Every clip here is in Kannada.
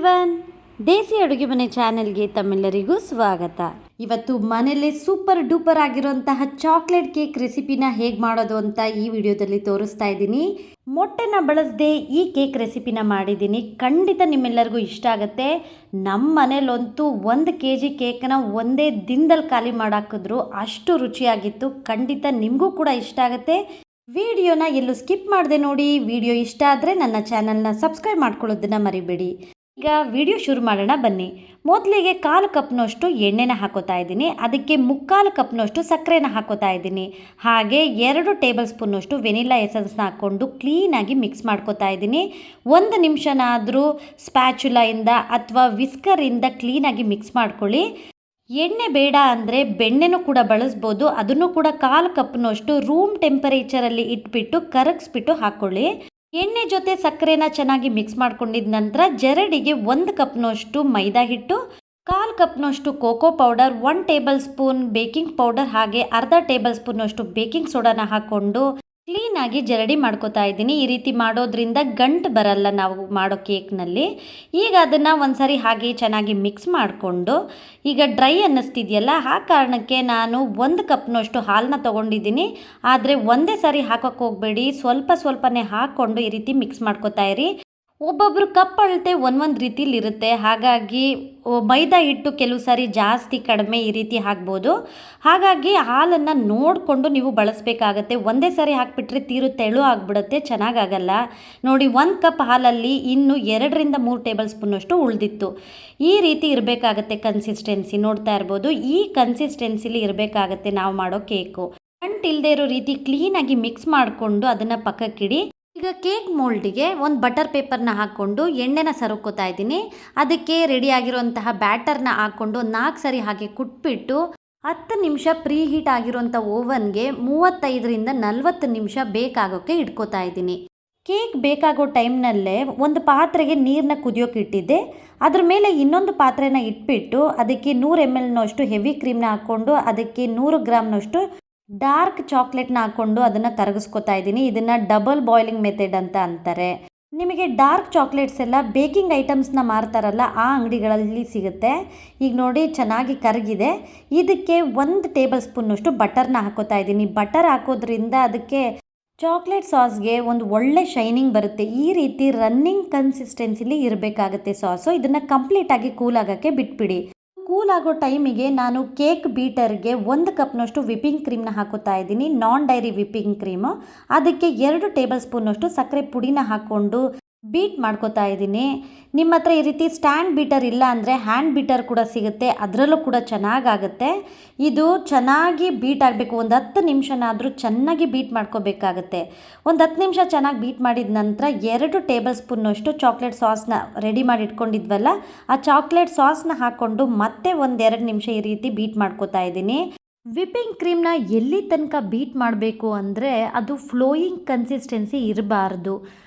ಎವ್ರಿವನ್, ದೇಸಿ ಅಡುಗೆ ಮನೆ ಚಾನೆಲ್ಗೆ ತಮ್ಮೆಲ್ಲರಿಗೂ ಸ್ವಾಗತ. ಇವತ್ತು ಮನೆಯಲ್ಲಿ ಸೂಪರ್ ಡೂಪರ್ ಆಗಿರುವಂತಹ ಚಾಕ್ಲೇಟ್ ಕೇಕ್ ರೆಸಿಪಿನ ಹೇಗೆ ಮಾಡೋದು ಅಂತ ಈ ವಿಡಿಯೋದಲ್ಲಿ ತೋರಿಸ್ತಾ ಇದ್ದೀನಿ. ಮೊಟ್ಟೆನ ಬಳಸದೆ ಈ ಕೇಕ್ ರೆಸಿಪಿನ ಮಾಡಿದ್ದೀನಿ. ಖಂಡಿತ ನಿಮ್ಮೆಲ್ಲರಿಗೂ ಇಷ್ಟ ಆಗುತ್ತೆ. ನಮ್ಮ ಮನೇಲಂತೂ 1 kg ಕೇಕ್ನ ಒಂದೇ ದಿನದಲ್ಲಿ ಖಾಲಿ ಮಾಡಾಕಿದ್ರು, ಅಷ್ಟು ರುಚಿಯಾಗಿತ್ತು. ಖಂಡಿತ ನಿಮಗೂ ಕೂಡ ಇಷ್ಟ ಆಗುತ್ತೆ. ವಿಡಿಯೋನ ಎಲ್ಲೂ ಸ್ಕಿಪ್ ಮಾಡದೆ ನೋಡಿ. ವಿಡಿಯೋ ಇಷ್ಟ ಆದರೆ ನನ್ನ ಚಾನಲ್ನ ಸಬ್ಸ್ಕ್ರೈಬ್ ಮಾಡ್ಕೊಳ್ಳೋದನ್ನ ಮರಿಬೇಡಿ. ಈಗ ವಿಡಿಯೋ ಶುರು ಮಾಡೋಣ ಬನ್ನಿ. ಮೊದಲಿಗೆ 1/4 ಕಪ್ನಷ್ಟು ಎಣ್ಣೆನ ಹಾಕೋತಾ ಇದ್ದೀನಿ. ಅದಕ್ಕೆ 3/4 ಕಪ್ನಷ್ಟು ಸಕ್ಕರೆನ ಹಾಕೋತಾ ಇದ್ದೀನಿ. ಹಾಗೆ 2 ಟೇಬಲ್ ಸ್ಪೂನಷ್ಟು ವೆನಿಲಾ ಎಸೆನ್ಸ್ನ ಹಾಕ್ಕೊಂಡು ಕ್ಲೀನಾಗಿ ಮಿಕ್ಸ್ ಮಾಡ್ಕೋತಾ ಇದ್ದೀನಿ. 1 ನಿಮಿಷನಾದರೂ ಸ್ಪ್ಯಾಚುಲಾಯಿಂದ ಅಥವಾ ವಿಸ್ಕರಿಂದ ಕ್ಲೀನಾಗಿ ಮಿಕ್ಸ್ ಮಾಡ್ಕೊಳ್ಳಿ. ಎಣ್ಣೆ ಬೇಡ ಅಂದರೆ ಬೆಣ್ಣೆನೂ ಕೂಡ ಬಳಸ್ಬೋದು. ಅದನ್ನು ಕೂಡ 1/4 ಕಪ್ನಷ್ಟು ರೂಮ್ ಟೆಂಪರೇಚರಲ್ಲಿ ಇಟ್ಬಿಟ್ಟು ಕರಗಿಸ್ಬಿಟ್ಟು ಹಾಕ್ಕೊಳ್ಳಿ. ಎಣ್ಣೆ ಜೊತೆ ಸಕ್ಕರೆನ ಚೆನ್ನಾಗಿ ಮಿಕ್ಸ್ ಮಾಡ್ಕೊಂಡಿದ ನಂತರ ಜರಡಿಗೆ 1 ಕಪ್ನಷ್ಟು ಮೈದಾ ಹಿಟ್ಟು, 1/4 ಕಪ್ನಷ್ಟು cocoa powder, 1 table spoon baking powder ಹಾಗೆ ಅರ್ಧ ಟೇಬಲ್ ಸ್ಪೂನಷ್ಟು ಬೇಕಿಂಗ್ ಸೋಡಾನ ಹಾಕ್ಕೊಂಡು ಕ್ಲೀನಾಗಿ ಜರಡಿ ಮಾಡ್ಕೋತಾ ಇದ್ದೀನಿ. ಈ ರೀತಿ ಮಾಡೋದ್ರಿಂದ ಗಂಟು ಬರಲ್ಲ ನಾವು ಮಾಡೋ ಕೇಕ್ನಲ್ಲಿ. ಈಗ ಅದನ್ನು ಒಂದ್ಸರಿ ಹಾಗೆ ಚೆನ್ನಾಗಿ ಮಿಕ್ಸ್ ಮಾಡಿಕೊಂಡು ಈಗ ಡ್ರೈ ಅನ್ನಿಸ್ತಿದೆಯಲ್ಲ, ಆ ಕಾರಣಕ್ಕೆ ನಾನು 1 ಕಪ್ನಷ್ಟು ಹಾಲನ್ನ ತೊಗೊಂಡಿದ್ದೀನಿ. ಆದರೆ ಒಂದೇ ಸಾರಿ ಹಾಕೋಕ್ಕೆ ಹೋಗಬೇಡಿ, ಸ್ವಲ್ಪನೇ ಹಾಕ್ಕೊಂಡು ಈ ರೀತಿ ಮಿಕ್ಸ್ ಮಾಡ್ಕೋತಾ ಇರಿ. ಒಬ್ಬೊಬ್ಬರು ಕಪ್ ಅಳತೆ ಒಂದೊಂದು ರೀತಿಲಿ ಇರುತ್ತೆ. ಹಾಗಾಗಿ ಮೈದಾ ಹಿಟ್ಟು ಕೆಲವು ಸಾರಿ ಜಾಸ್ತಿ ಕಡಿಮೆ ಈ ರೀತಿ ಹಾಕ್ಬೋದು. ಹಾಗಾಗಿ ಹಾಲನ್ನು ನೋಡಿಕೊಂಡು ನೀವು ಬಳಸಬೇಕಾಗತ್ತೆ. ಒಂದೇ ಸಾರಿ ಹಾಕಿಬಿಟ್ರೆ ತೀರು ತೆಳು ಆಗಿಬಿಡುತ್ತೆ, ಚೆನ್ನಾಗಾಗಲ್ಲ. ನೋಡಿ, 1 ಕಪ್ ಹಾಲಲ್ಲಿ ಇನ್ನು 2ರಿಂದ 3 ಟೇಬಲ್ ಸ್ಪೂನಷ್ಟು ಉಳಿದಿತ್ತು. ಈ ರೀತಿ ಇರಬೇಕಾಗತ್ತೆ ಕನ್ಸಿಸ್ಟೆನ್ಸಿ. ನೋಡ್ತಾ ಇರ್ಬೋದು, ಈ ಕನ್ಸಿಸ್ಟೆನ್ಸಿಲಿ ಇರಬೇಕಾಗತ್ತೆ ನಾವು ಮಾಡೋ ಕೇಕು. ಗಂಟು ಇಲ್ಲದೆ ಇರೋ ರೀತಿ ಕ್ಲೀನಾಗಿ ಮಿಕ್ಸ್ ಮಾಡಿಕೊಂಡು ಅದನ್ನು ಪಕ್ಕಕ್ಕಿಡಿ. ಈಗ ಕೇಕ್ ಮೋಲ್ಡಿಗೆ ಒಂದು ಬಟರ್ ಪೇಪರ್ನ ಹಾಕ್ಕೊಂಡು ಎಣ್ಣೆನ ಸರುಕೋತಾ ಇದ್ದೀನಿ. ಅದಕ್ಕೆ ರೆಡಿ ಆಗಿರುವಂತಹ ಬ್ಯಾಟರ್ನ ಹಾಕ್ಕೊಂಡು 4 ಸರಿ ಹಾಗೆ ಕುಟ್ಬಿಟ್ಟು 10 ನಿಮಿಷ ಪ್ರೀ ಹೀಟ್ ಆಗಿರುವಂಥ ಓವನ್ಗೆ 35ರಿಂದ 40 ನಿಮಿಷ ಬೇಕಾಗೋಕ್ಕೆ ಇಟ್ಕೋತಾ ಇದ್ದೀನಿ. ಕೇಕ್ ಬೇಕಾಗೋ ಟೈಮ್ನಲ್ಲೇ ಒಂದು ಪಾತ್ರೆಗೆ ನೀರನ್ನ ಕುದಿಯೋಕೆ ಇಟ್ಟಿದ್ದೆ. ಅದ್ರ ಮೇಲೆ ಇನ್ನೊಂದು ಪಾತ್ರೆನ ಇಟ್ಬಿಟ್ಟು ಅದಕ್ಕೆ 100 ml ಹೆವಿ ಕ್ರೀಮ್ನ ಹಾಕ್ಕೊಂಡು ಅದಕ್ಕೆ 100 ಗ್ರಾಮ್ನಷ್ಟು ಡಾರ್ಕ್ ಚಾಕ್ಲೇಟ್ನ ಹಾಕ್ಕೊಂಡು ಅದನ್ನು ಕರಗಿಸ್ಕೊತಾ ಇದ್ದೀನಿ. ಇದನ್ನು ಡಬಲ್ ಬಾಯ್ಲಿಂಗ್ ಮೆಥಡ್ ಅಂತ ಅಂತಾರೆ. ನಿಮಗೆ ಡಾರ್ಕ್ ಚಾಕ್ಲೇಟ್ಸ್ ಎಲ್ಲ ಬೇಕಿಂಗ್ ಐಟಮ್ಸ್ನ ಮಾರ್ತಾರಲ್ಲ, ಆ ಅಂಗಡಿಗಳಲ್ಲಿ ಸಿಗುತ್ತೆ. ಈಗ ನೋಡಿ, ಚೆನ್ನಾಗಿ ಕರಗಿದೆ. ಇದಕ್ಕೆ 1 ಟೇಬಲ್ ಸ್ಪೂನ್ನಷ್ಟು ಬಟರ್ನ ಹಾಕೋತಾ ಇದ್ದೀನಿ. ಬಟರ್ ಹಾಕೋದ್ರಿಂದ ಅದಕ್ಕೆ ಚಾಕ್ಲೇಟ್ ಸಾಸ್ಗೆ ಒಂದು ಒಳ್ಳೆ ಶೈನಿಂಗ್ ಬರುತ್ತೆ. ಈ ರೀತಿ ರನ್ನಿಂಗ್ ಕನ್ಸಿಸ್ಟೆನ್ಸಿಲಿ ಇರಬೇಕಾಗುತ್ತೆ ಸಾಸು. ಇದನ್ನು ಕಂಪ್ಲೀಟಾಗಿ ಕೂಲ್ ಆಗೋಕ್ಕೆ ಬಿಟ್ಬಿಡಿ. ಕೂಲ್ ಆಗೋ ಟೈಮಿಗೆ ನಾನು ಕೇಕ್ ಬೀಟರ್ಗೆ 1 ಕಪ್ನಷ್ಟು ವಿಪ್ಪಿಂಗ್ ಕ್ರೀಮ್ನ ಹಾಕೋತಾ ಇದ್ದೀನಿ. ನಾನ್ ಡೈರಿ ವಿಪ್ಪಿಂಗ್ ಕ್ರೀಮು. ಅದಕ್ಕೆ 2 ಟೇಬಲ್ ಸ್ಪೂನಷ್ಟು ಸಕ್ಕರೆ ಪುಡಿನ ಹಾಕ್ಕೊಂಡು ಬೀಟ್ ಮಾಡ್ಕೋತಾ ಇದ್ದೀನಿ. ನಿಮ್ಮ ಹತ್ರ ಈ ರೀತಿ ಸ್ಟ್ಯಾಂಡ್ ಬೀಟರ್ ಇಲ್ಲ ಅಂದರೆ ಹ್ಯಾಂಡ್ ಬೀಟರ್ ಕೂಡ ಸಿಗುತ್ತೆ, ಅದರಲ್ಲೂ ಕೂಡ ಚೆನ್ನಾಗಾಗುತ್ತೆ. ಇದು ಚೆನ್ನಾಗಿ ಬೀಟ್ ಆಗಬೇಕು. ಒಂದು 10 ನಿಮಿಷನಾದರೂ ಚೆನ್ನಾಗಿ ಬೀಟ್ ಮಾಡ್ಕೋಬೇಕಾಗತ್ತೆ. ಒಂದು 10 ನಿಮಿಷ ಚೆನ್ನಾಗಿ ಬೀಟ್ ಮಾಡಿದ ನಂತರ 2 ಟೇಬಲ್ ಸ್ಪೂನಷ್ಟು ಚಾಕ್ಲೇಟ್ ಸಾಸ್ನ ರೆಡಿ ಮಾಡಿ ಇಟ್ಕೊಂಡಿದ್ವಲ್ಲ, ಆ ಚಾಕ್ಲೇಟ್ ಸಾಸ್ನ ಹಾಕ್ಕೊಂಡು ಮತ್ತೆ 1-2 ನಿಮಿಷ ಈ ರೀತಿ ಬೀಟ್ ಮಾಡ್ಕೋತಾ ಇದ್ದೀನಿ. ವಿಪ್ಪಿಂಗ್ ಕ್ರೀಮ್ನ ಎಲ್ಲಿ ತನಕ ಬೀಟ್ ಮಾಡಬೇಕು ಅಂದರೆ ಅದು ಫ್ಲೋಯಿಂಗ್ ಕನ್ಸಿಸ್ಟೆನ್ಸಿ ಇರಬಾರ್ದು.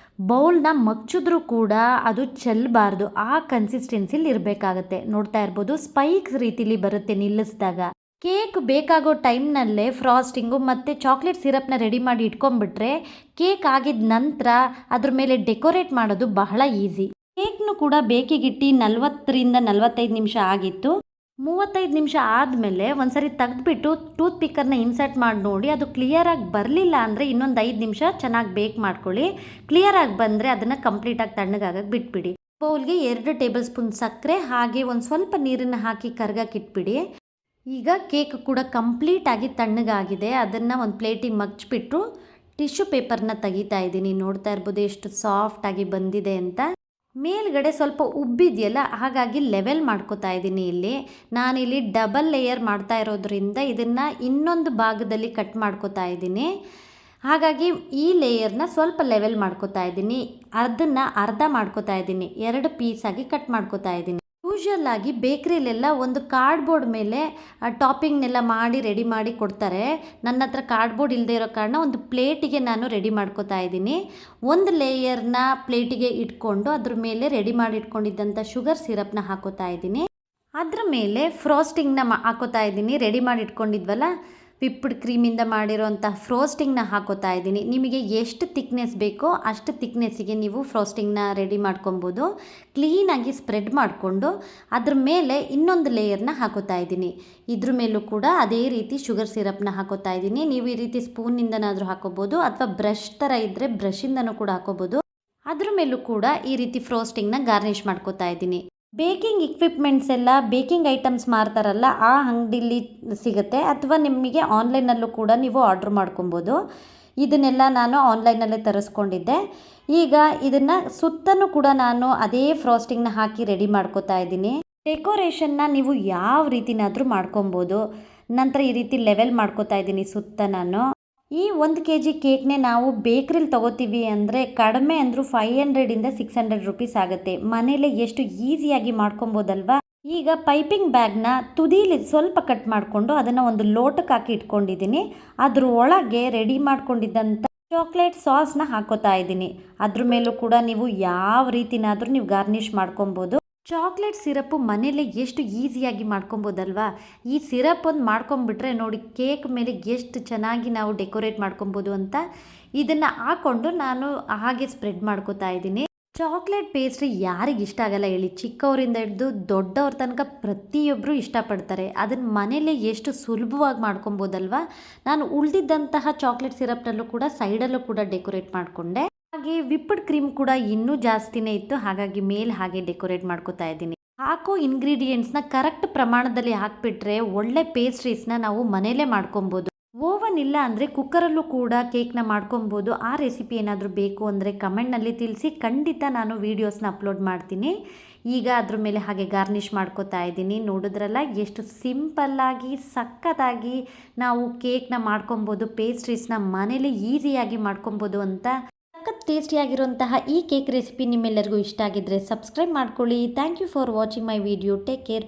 ಬೌಲ್ನ ಮಗ್ಚಿದ್ರೂ ಕೂಡ ಅದು ಚೆಲ್ಲಬಾರ್ದು. ಆ ಕನ್ಸಿಸ್ಟೆನ್ಸಿಲಿ ಇರಬೇಕಾಗತ್ತೆ. ನೋಡ್ತಾ ಇರ್ಬೋದು, ಸ್ಪೈಕ್ಸ್ ರೀತಿಲಿ ಬರುತ್ತೆ ನಿಲ್ಲಿಸಿದಾಗ. ಕೇಕ್ ಬೇಕಾಗೋ ಟೈಮ್ನಲ್ಲೇ ಫ್ರಾಸ್ಟಿಂಗು ಮತ್ತು ಚಾಕ್ಲೇಟ್ ಸಿರಪ್ನ ರೆಡಿ ಮಾಡಿ ಇಟ್ಕೊಂಡ್ಬಿಟ್ರೆ ಕೇಕ್ ಆಗಿದ ನಂತರ ಅದ್ರ ಮೇಲೆ ಡೆಕೋರೇಟ್ ಮಾಡೋದು ಬಹಳ ಈಸಿ. ಕೇಕ್ನು ಕೂಡ ಬೇಕಿಗಿಟ್ಟು 40ರಿಂದ 45 ನಿಮಿಷ ಆಗಿತ್ತು. 35 ನಿಮಿಷ ಆದಮೇಲೆ ಒಂದ್ಸರಿ ತೆಗೆದ್ಬಿಟ್ಟು ಟೂತ್ ಪಿಕ್ಕರ್ನ ಇನ್ಸರ್ಟ್ ಮಾಡಿ ನೋಡಿ. ಅದು ಕ್ಲಿಯರಾಗಿ ಬರಲಿಲ್ಲ ಅಂದರೆ ಇನ್ನೊಂದು 5 ನಿಮಿಷ ಚೆನ್ನಾಗಿ ಬೇಕ್ ಮಾಡ್ಕೊಳ್ಳಿ. ಕ್ಲಿಯರಾಗಿ ಬಂದರೆ ಅದನ್ನು ಕಂಪ್ಲೀಟಾಗಿ ತಣ್ಣಗಾಗಕ್ಕೆ ಬಿಟ್ಬಿಡಿ. ಬೌಲ್ಗೆ 2 ಟೇಬಲ್ ಸ್ಪೂನ್ ಸಕ್ಕರೆ ಹಾಗೆ ಒಂದು ಸ್ವಲ್ಪ ನೀರನ್ನು ಹಾಕಿ ಕರ್ಗಕ್ಕೆ ಇಟ್ಬಿಡಿ. ಈಗ ಕೇಕ್ ಕೂಡ ಕಂಪ್ಲೀಟಾಗಿ ತಣ್ಣಗಾಗಿದೆ. ಅದನ್ನು ಒಂದು ಪ್ಲೇಟಿಗೆ ಮಗ್ಚಿಬಿಟ್ಟು ಟಿಶ್ಯೂ ಪೇಪರ್ನ ತೆಗಿತಾ ಇದ್ದೀನಿ. ನೋಡ್ತಾ ಇರ್ಬೋದು ಎಷ್ಟು ಸಾಫ್ಟಾಗಿ ಬಂದಿದೆ ಅಂತ. ಮೇಲ್ಗಡೆ ಸ್ವಲ್ಪ ಉಬ್ಬಿದೆಯಲ್ಲ, ಹಾಗಾಗಿ ಲೆವೆಲ್ ಮಾಡ್ಕೋತಾ ಇದ್ದೀನಿ. ಇಲ್ಲಿ ನಾನಿಲ್ಲಿ ಡಬಲ್ ಲೇಯರ್ ಮಾಡ್ತಾ ಇರೋದ್ರಿಂದ ಇದನ್ನು ಇನ್ನೊಂದು ಭಾಗದಲ್ಲಿ ಕಟ್ ಮಾಡ್ಕೋತಾ ಇದ್ದೀನಿ. ಹಾಗಾಗಿ ಈ ಲೇಯರ್ನ ಸ್ವಲ್ಪ ಲೆವೆಲ್ ಮಾಡ್ಕೋತಾ ಇದ್ದೀನಿ. ಅದನ್ನು ಅರ್ಧ ಮಾಡ್ಕೋತಾ ಇದ್ದೀನಿ. 2 ಪೀಸಾಗಿ ಕಟ್ ಮಾಡ್ಕೋತಾ ಇದ್ದೀನಿ. ಯೂಶುವಲ್ ಆಗಿ ಬೇಕ್ರಿಲೆಲ್ಲ ಒಂದು ಕಾರ್ಡ್ಬೋರ್ಡ್ ಮೇಲೆ ಟಾಪಿಂಗ್ನೆಲ್ಲ ಮಾಡಿ ರೆಡಿ ಮಾಡಿ ಕೊಡ್ತಾರೆ. ನನ್ನ ಹತ್ರ ಕಾರ್ಡ್ಬೋರ್ಡ್ ಇಲ್ಲದೆ ಇರೋ ಕಾರಣ ಒಂದು ಪ್ಲೇಟಿಗೆ ನಾನು ರೆಡಿ ಮಾಡ್ಕೋತಾ ಇದ್ದೀನಿ. ಒಂದು ಲೇಯರ್ನ ಪ್ಲೇಟಿಗೆ ಇಟ್ಕೊಂಡು ಅದ್ರ ಮೇಲೆ ರೆಡಿ ಮಾಡಿ ಇಟ್ಕೊಂಡಿದ್ದಂಥ ಶುಗರ್ ಸಿರಪ್ನ ಹಾಕೋತಾ ಇದ್ದೀನಿ. ಅದ್ರ ಮೇಲೆ ಫ್ರಾಸ್ಟಿಂಗ್ನ ಹಾಕೋತಾ ಇದ್ದೀನಿ. ರೆಡಿ ಮಾಡಿ ಇಟ್ಕೊಂಡಿದ್ವಲ್ಲ ವಿಪ್ಡ್ ಕ್ರೀಮಿಂದ ಮಾಡಿರೋಂಥ ಫ್ರೋಸ್ಟಿಂಗ್ನ ಹಾಕೋತಾ ಇದ್ದೀನಿ. ನಿಮಗೆ ಎಷ್ಟು ತಿಕ್ನೆಸ್ ಬೇಕೋ ಅಷ್ಟು ತಿಕ್ನೆಸ್ಸಿಗೆ ನೀವು ಫ್ರೋಸ್ಟಿಂಗ್ನ ರೆಡಿ ಮಾಡ್ಕೊಬೋದು. ಕ್ಲೀನಾಗಿ ಸ್ಪ್ರೆಡ್ ಮಾಡಿಕೊಂಡು ಅದ್ರ ಮೇಲೆ ಇನ್ನೊಂದು ಲೇಯರ್ನ ಹಾಕೋತಾ ಇದ್ದೀನಿ. ಇದ್ರ ಮೇಲೂ ಕೂಡ ಅದೇ ರೀತಿ ಶುಗರ್ ಸಿರಪ್ನ ಹಾಕೋತಾ ಇದ್ದೀನಿ. ನೀವು ಈ ರೀತಿ ಸ್ಪೂನಿಂದನಾದರೂ ಹಾಕೋಬೋದು ಅಥವಾ ಬ್ರಷ್ ಥರ ಇದ್ದರೆ ಬ್ರಷಿಂದನೂ ಕೂಡ ಹಾಕೋಬೋದು. ಅದ್ರ ಮೇಲೂ ಕೂಡ ಈ ರೀತಿ ಫ್ರೋಸ್ಟಿಂಗ್ನ ಗಾರ್ನಿಷ್ ಮಾಡ್ಕೋತಾ ಇದ್ದೀನಿ. ಬೇಕಿಂಗ್ ಇಕ್ವಿಪ್ಮೆಂಟ್ಸ್ ಎಲ್ಲ ಬೇಕಿಂಗ್ ಐಟಮ್ಸ್ ಮಾರ್ತಾರಲ್ಲ ಆ ಅಂಗಡಿಲಿ ಸಿಗುತ್ತೆ, ಅಥವಾ ನಿಮಗೆ ಆನ್ಲೈನಲ್ಲೂ ಕೂಡ ನೀವು ಆರ್ಡ್ರ್ ಮಾಡ್ಕೊಬೋದು. ಇದನ್ನೆಲ್ಲ ನಾನು ಆನ್ಲೈನಲ್ಲೇ ತರಿಸ್ಕೊಂಡಿದ್ದೆ. ಈಗ ಇದನ್ನು ಸುತ್ತಲೂ ಕೂಡ ನಾನು ಅದೇ ಫ್ರಾಸ್ಟಿಂಗ್ನ ಹಾಕಿ ರೆಡಿ ಮಾಡ್ಕೋತಾ ಇದ್ದೀನಿ. ಡೆಕೋರೇಷನ್ನ ನೀವು ಯಾವ ರೀತಿನಾದರೂ ಮಾಡ್ಕೊಬೋದು. ನಂತರ ಈ ರೀತಿ ಲೆವೆಲ್ ಮಾಡ್ಕೋತಾ ಇದ್ದೀನಿ ಸುತ್ತ ನಾನು. ಈ 1 kg ಕೇಕ್ನೇ ನಾವು ಬೇಕ್ರಿಲಿ ತೊಗೋತೀವಿ ಅಂದರೆ ಕಡಿಮೆ ಅಂದರೂ 500ಇಂದ 600 ರುಪೀಸ್ ಆಗುತ್ತೆ. ಮನೇಲೆ ಎಷ್ಟು ಈಸಿಯಾಗಿ ಮಾಡ್ಕೊಬೋದಲ್ವಾ. ಈಗ ಪೈಪಿಂಗ್ ಬ್ಯಾಗ್ನ ತುದೀಲಿ ಸ್ವಲ್ಪ ಕಟ್ ಮಾಡಿಕೊಂಡು ಅದನ್ನು ಒಂದು ಲೋಟಕ್ಕೆ ಹಾಕಿ ಇಟ್ಕೊಂಡಿದ್ದೀನಿ. ಅದ್ರ ಒಳಗೆ ರೆಡಿ ಮಾಡ್ಕೊಂಡಿದ್ದಂಥ ಚಾಕ್ಲೇಟ್ ಸಾಸ್ನ ಹಾಕೋತಾ ಇದ್ದೀನಿ. ಅದ್ರ ಮೇಲೂ ಕೂಡ ನೀವು ಯಾವ ರೀತಿನಾದರೂ ನೀವು ಗಾರ್ನಿಷ್ ಮಾಡ್ಕೊಬೋದು. ಚಾಕ್ಲೇಟ್ ಸಿರಪ್ಪು ಮನೇಲಿ ಎಷ್ಟು ಈಸಿಯಾಗಿ ಮಾಡ್ಕೊಬೋದಲ್ವಾ. ಈ ಸಿರಪ್ ಒಂದು ಮಾಡ್ಕೊಂಬಿಟ್ರೆ ನೋಡಿ ಕೇಕ್ ಮೇಲೆ ಎಷ್ಟು ಚೆನ್ನಾಗಿ ನಾವು ಡೆಕೋರೇಟ್ ಮಾಡ್ಕೊಬೋದು ಅಂತ. ಇದನ್ನು ಹಾಕ್ಕೊಂಡು ನಾನು ಹಾಗೆ ಸ್ಪ್ರೆಡ್ ಮಾಡ್ಕೋತಾ ಇದ್ದೀನಿ. ಚಾಕ್ಲೇಟ್ ಪೇಸ್ಟ್ರಿ ಯಾರಿಗೆ ಇಷ್ಟ ಆಗಲ್ಲ ಹೇಳಿ. ಚಿಕ್ಕವರಿಂದ ಹಿಡಿದು ದೊಡ್ಡವ್ರ ತನಕ ಪ್ರತಿಯೊಬ್ಬರು ಇಷ್ಟಪಡ್ತಾರೆ. ಅದನ್ನು ಮನೇಲೇ ಎಷ್ಟು ಸುಲಭವಾಗಿ ಮಾಡ್ಕೊಬೋದಲ್ವಾ. ನಾನು ಉಳಿದಿದ್ದಂತಹ ಚಾಕ್ಲೇಟ್ ಸಿರಪ್ನಲ್ಲೂ ಕೂಡ ಸೈಡಲ್ಲೂ ಕೂಡ ಡೆಕೋರೇಟ್ ಮಾಡಿಕೊಂಡೆ. ಹಾಗೆ ವಿಪ್ಡ್ ಕ್ರೀಮ್ ಕೂಡ ಇನ್ನೂ ಜಾಸ್ತಿನೇ ಇತ್ತು, ಹಾಗಾಗಿ ಮೇಲೆ ಹಾಗೆ ಡೆಕೋರೇಟ್ ಮಾಡ್ಕೋತಾ ಇದ್ದೀನಿ. ಹಾಕೋ ಇಂಗ್ರೀಡಿಯೆಂಟ್ಸ್ನ ಕರೆಕ್ಟ್ ಪ್ರಮಾಣದಲ್ಲಿ ಹಾಕಿಬಿಟ್ರೆ ಒಳ್ಳೆ ಪೇಸ್ಟ್ರೀಸ್ನ ನಾವು ಮನೇಲೇ ಮಾಡ್ಕೊಬೋದು. ಓವನ್ ಇಲ್ಲ ಅಂದರೆ ಕುಕ್ಕರಲ್ಲೂ ಕೂಡ ಕೇಕ್ನ ಮಾಡ್ಕೊಬೋದು. ಆ ರೆಸಿಪಿ ಏನಾದರೂ ಬೇಕು ಅಂದರೆ ಕಮೆಂಟ್ನಲ್ಲಿ ತಿಳಿಸಿ, ಖಂಡಿತ ನಾನು ವೀಡಿಯೋಸ್ನ ಅಪ್ಲೋಡ್ ಮಾಡ್ತೀನಿ. ಈಗ ಅದ್ರ ಮೇಲೆ ಹಾಗೆ ಗಾರ್ನಿಷ್ ಮಾಡ್ಕೋತಾ ಇದ್ದೀನಿ. ನೋಡಿದ್ರಲ್ಲ ಎಷ್ಟು ಸಿಂಪಲ್ಲಾಗಿ ಸಕ್ಕತ್ತಾಗಿ ನಾವು ಕೇಕ್ನ ಮಾಡ್ಕೊಬೋದು, ಪೇಸ್ಟ್ರೀಸ್ನ ಮನೇಲಿ ಈಸಿಯಾಗಿ ಮಾಡ್ಕೊಬೋದು ಅಂತ. ಸಖತ್ ಟೇಸ್ಟಿಯಾಗಿರುವಂತಹ ಈ ಕೇಕ್ ರೆಸಿಪಿ ನಿಮ್ಮೆಲ್ಲರಿಗೂ ಇಷ್ಟ ಆಗಿದ್ದರೆ ಸಬ್ಸ್ಕ್ರೈಬ್ ಮಾಡ್ಕೊಳ್ಳಿ. Thank you for watching my video. Take care.